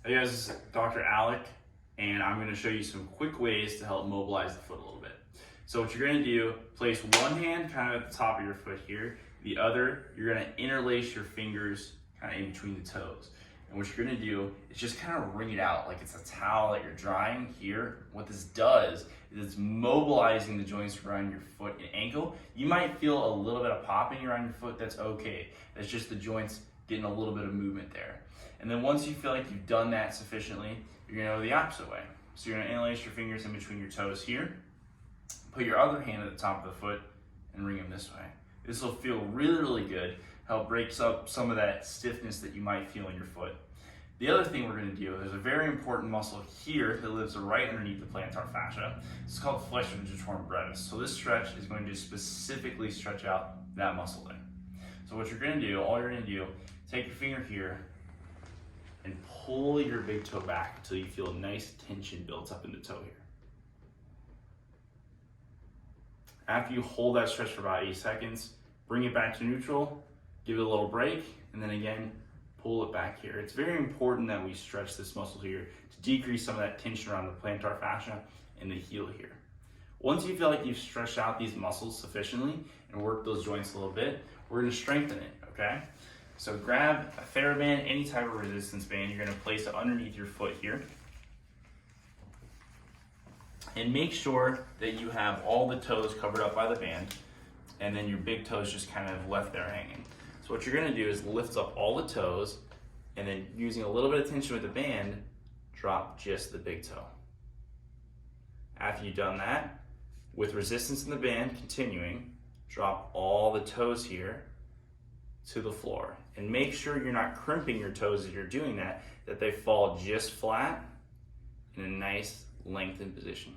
Hey guys, this is Dr. Alec, and I'm going to show you some quick ways to help mobilize the foot a little bit. So what you're going to do, place one hand kind of at the top of your foot here, the other, you're going to interlace your fingers kind of in between the toes. And what you're going to do is just kind of wring it out like it's a towel that you're drying here. What this does is it's mobilizing the joints around your foot and ankle. You might feel a little bit of popping around your foot, that's okay. That's just the joints getting a little bit of movement there. And then once you feel like you've done that sufficiently, you're gonna go the opposite way. So you're gonna interlace your fingers in between your toes here, put your other hand at the top of the foot and wring them this way. This will feel really, really good, help breaks up some of that stiffness that you might feel in your foot. The other thing we're gonna do, there's a very important muscle here that lives right underneath the plantar fascia. It's called flexor digitorum brevis. So this stretch is going to specifically stretch out that muscle there. So what you're gonna do, all you're gonna do, take your finger here, and pull your big toe back until you feel a nice tension built up in the toe here. After you hold that stretch for about 8 seconds, bring it back to neutral, give it a little break, and then again, pull it back here. It's very important that we stretch this muscle here to decrease some of that tension around the plantar fascia and the heel here. Once you feel like you've stretched out these muscles sufficiently and worked those joints a little bit, we're gonna strengthen it, okay? So grab a TheraBand, any type of resistance band. You're gonna place it underneath your foot here. And make sure that you have all the toes covered up by the band, and then your big toes just kind of left there hanging. So what you're gonna do is lift up all the toes, and then using a little bit of tension with the band, drop just the big toe. After you've done that, with resistance in the band continuing, drop all the toes here to the floor. And make sure you're not crimping your toes as you're doing that, that they fall just flat in a nice lengthened position.